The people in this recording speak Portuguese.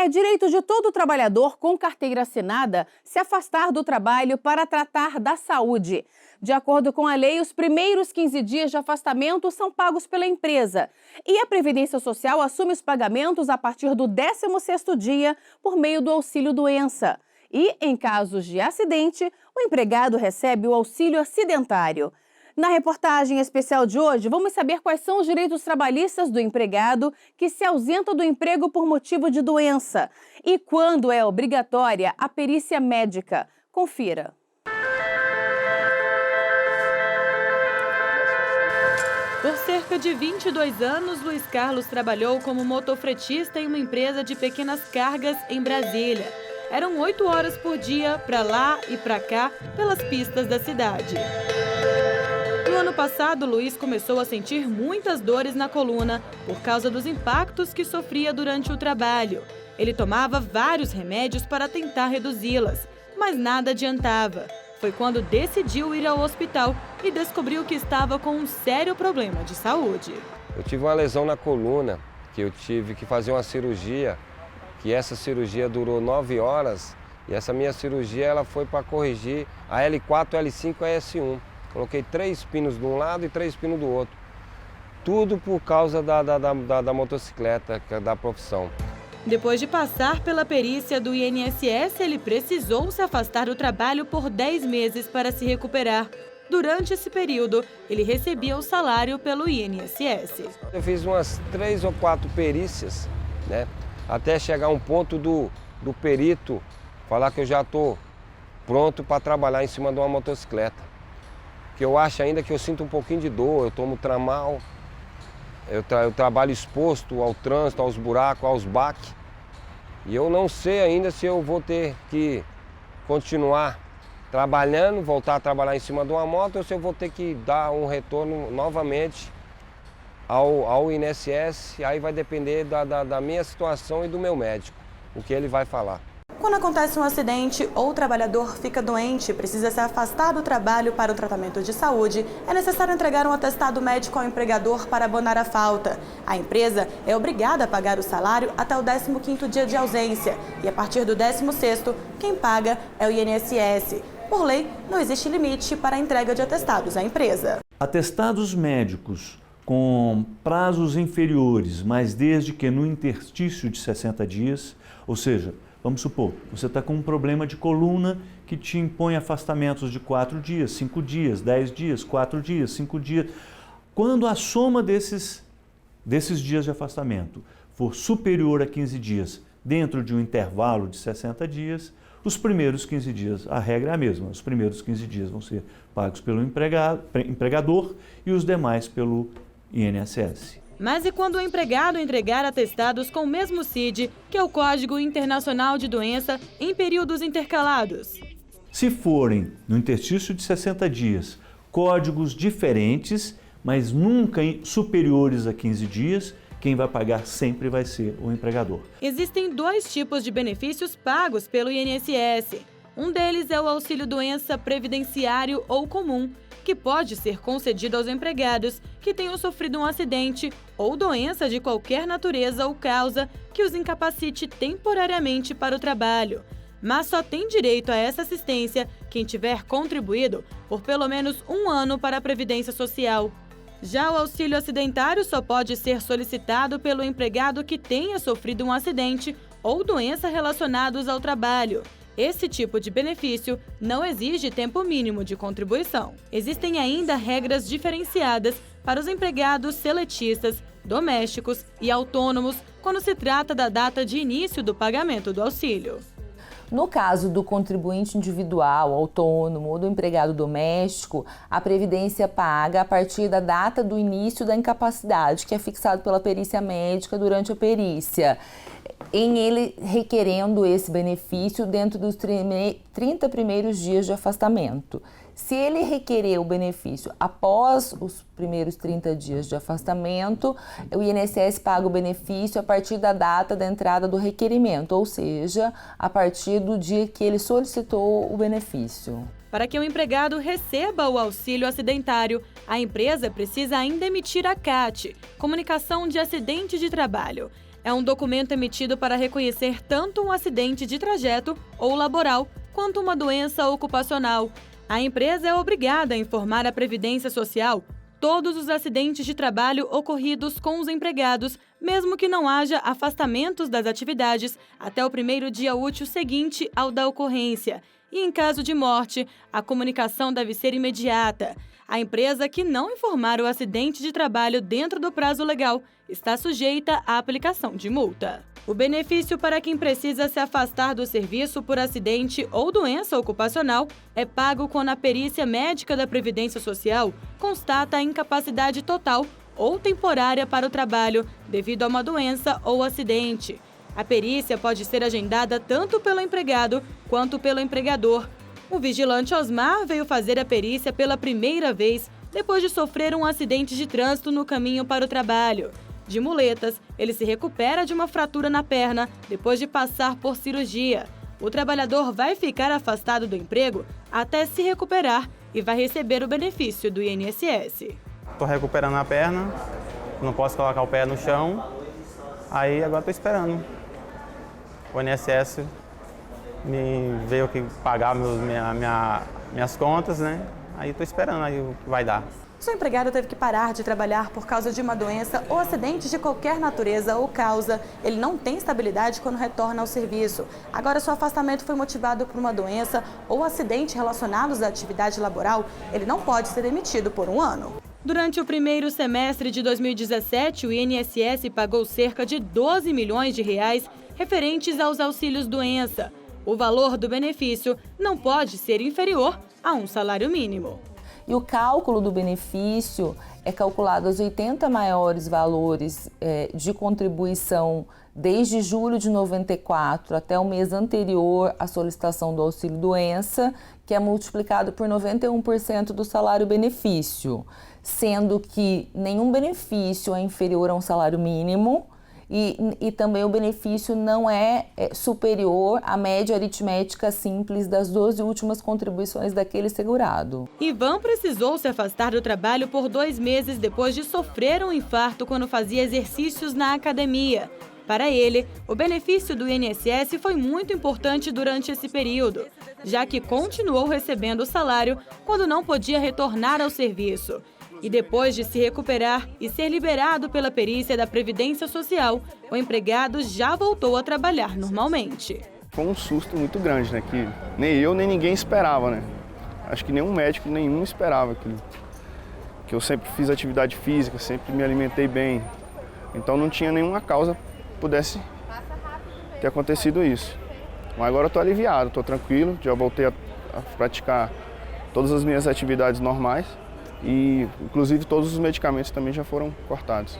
É direito de todo trabalhador com carteira assinada se afastar do trabalho para tratar da saúde. De acordo com a lei, os primeiros 15 dias de afastamento são pagos pela empresa. E a Previdência Social assume os pagamentos a partir do 16º dia por meio do auxílio-doença. E, em casos de acidente, o empregado recebe o auxílio acidentário. Na reportagem especial de hoje, vamos saber quais são os direitos trabalhistas do empregado que se ausenta do emprego por motivo de doença e quando é obrigatória a perícia médica. Confira. Por cerca de 22 anos, Luiz Carlos trabalhou como motofretista em uma empresa de pequenas cargas em Brasília. Eram 8 horas por dia, para lá e para cá, pelas pistas da cidade. No ano passado, Luiz começou a sentir muitas dores na coluna por causa dos impactos que sofria durante o trabalho. Ele tomava vários remédios para tentar reduzi-las, mas nada adiantava. Foi quando decidiu ir ao hospital e descobriu que estava com um sério problema de saúde. Eu tive uma lesão na coluna, que eu tive que fazer uma cirurgia, que essa cirurgia durou 9 horas, e essa minha cirurgia ela foi para corrigir a L4, L5 e a S1. Coloquei 3 pinos de um lado e 3 pinos do outro. Tudo por causa da motocicleta, da profissão. Depois de passar pela perícia do INSS, ele precisou se afastar do trabalho por 10 meses para se recuperar. Durante esse período, ele recebia o salário pelo INSS. Eu fiz umas 3 ou 4 perícias, né, até chegar a um ponto do perito falar que eu já estou pronto para trabalhar em cima de uma motocicleta. Que eu acho ainda que eu sinto um pouquinho de dor, eu tomo tramal, eu trabalho exposto ao trânsito, aos buracos, aos baques. E eu não sei ainda se eu vou ter que continuar trabalhando, voltar a trabalhar em cima de uma moto, ou se eu vou ter que dar um retorno novamente ao INSS. Aí vai depender da minha situação e do meu médico, o que ele vai falar. Quando acontece um acidente ou o trabalhador fica doente e precisa se afastar do trabalho para o tratamento de saúde, é necessário entregar um atestado médico ao empregador para abonar a falta. A empresa é obrigada a pagar o salário até o 15º dia de ausência e a partir do 16º, quem paga é o INSS. Por lei, não existe limite para a entrega de atestados à empresa. Atestados médicos com prazos inferiores, mas desde que no interstício de 60 dias, ou seja, vamos supor, você está com um problema de coluna que te impõe afastamentos de 4 dias, 5 dias, 10 dias, 4 dias, 5 dias. Quando a soma desses dias de afastamento for superior a 15 dias, dentro de um intervalo de 60 dias, os primeiros 15 dias, a regra é a mesma, os primeiros 15 dias vão ser pagos pelo empregador e os demais pelo INSS. Mas e quando o empregado entregar atestados com o mesmo CID, que é o Código Internacional de Doença, em períodos intercalados? Se forem, no interstício de 60 dias, códigos diferentes, mas nunca superiores a 15 dias, quem vai pagar sempre vai ser o empregador. Existem 2 tipos de benefícios pagos pelo INSS. Um deles é o auxílio-doença previdenciário ou comum, que pode ser concedido aos empregados que tenham sofrido um acidente ou doença de qualquer natureza ou causa que os incapacite temporariamente para o trabalho. Mas só tem direito a essa assistência quem tiver contribuído por pelo menos 1 ano para a Previdência Social. Já o auxílio acidentário só pode ser solicitado pelo empregado que tenha sofrido um acidente ou doença relacionados ao trabalho. Esse tipo de benefício não exige tempo mínimo de contribuição. Existem ainda regras diferenciadas para os empregados seletistas, domésticos e autônomos quando se trata da data de início do pagamento do auxílio. No caso do contribuinte individual, autônomo ou do empregado doméstico, a Previdência paga a partir da data do início da incapacidade, que é fixado pela perícia médica durante a perícia, em ele requerendo esse benefício dentro dos 30 primeiros dias de afastamento. Se ele requerer o benefício após os primeiros 30 dias de afastamento, o INSS paga o benefício a partir da data da entrada do requerimento, ou seja, a partir do dia que ele solicitou o benefício. Para que o empregado receba o auxílio acidentário, a empresa precisa ainda emitir a CAT, Comunicação de Acidente de Trabalho. É um documento emitido para reconhecer tanto um acidente de trajeto ou laboral, quanto uma doença ocupacional. A empresa é obrigada a informar à Previdência Social todos os acidentes de trabalho ocorridos com os empregados, mesmo que não haja afastamentos das atividades até o primeiro dia útil seguinte ao da ocorrência. E em caso de morte, a comunicação deve ser imediata. A empresa que não informar o acidente de trabalho dentro do prazo legal está sujeita à aplicação de multa. O benefício para quem precisa se afastar do serviço por acidente ou doença ocupacional é pago quando a perícia médica da Previdência Social constata a incapacidade total ou temporária para o trabalho devido a uma doença ou acidente. A perícia pode ser agendada tanto pelo empregado quanto pelo empregador. O vigilante Osmar veio fazer a perícia pela primeira vez depois de sofrer um acidente de trânsito no caminho para o trabalho. De muletas, ele se recupera de uma fratura na perna depois de passar por cirurgia. O trabalhador vai ficar afastado do emprego até se recuperar e vai receber o benefício do INSS. Estou recuperando a perna, não posso colocar o pé no chão, aí agora estou esperando. O INSS me veio aqui pagar minhas contas, né? Aí estou esperando aí o que vai dar. Seu empregado teve que parar de trabalhar por causa de uma doença ou acidente de qualquer natureza ou causa. Ele não tem estabilidade quando retorna ao serviço. Agora, seu afastamento foi motivado por uma doença ou acidente relacionados à atividade laboral, ele não pode ser demitido por um ano. Durante o primeiro semestre de 2017, o INSS pagou cerca de 12 milhões de reais referentes aos auxílios-doença. O valor do benefício não pode ser inferior a um salário mínimo. E o cálculo do benefício é calculado aos 80 maiores valores de contribuição desde julho de 94 até o mês anterior à solicitação do auxílio-doença, que é multiplicado por 91% do salário-benefício, sendo que nenhum benefício é inferior a um salário mínimo e também o benefício não é superior à média aritmética simples das 12 últimas contribuições daquele segurado. Ivan precisou se afastar do trabalho por 2 meses depois de sofrer um infarto quando fazia exercícios na academia. Para ele, o benefício do INSS foi muito importante durante esse período, já que continuou recebendo o salário quando não podia retornar ao serviço. E depois de se recuperar e ser liberado pela perícia da Previdência Social, o empregado já voltou a trabalhar normalmente. Foi um susto muito grande, né? Que nem eu, nem ninguém esperava, né? Acho que nenhum médico, nenhum esperava aquilo. Que eu sempre fiz atividade física, sempre me alimentei bem. Então não tinha nenhuma causa que pudesse ter acontecido isso. Mas agora eu estou aliviado, estou tranquilo, já voltei a praticar todas as minhas atividades normais. E, inclusive, todos os medicamentos também já foram cortados.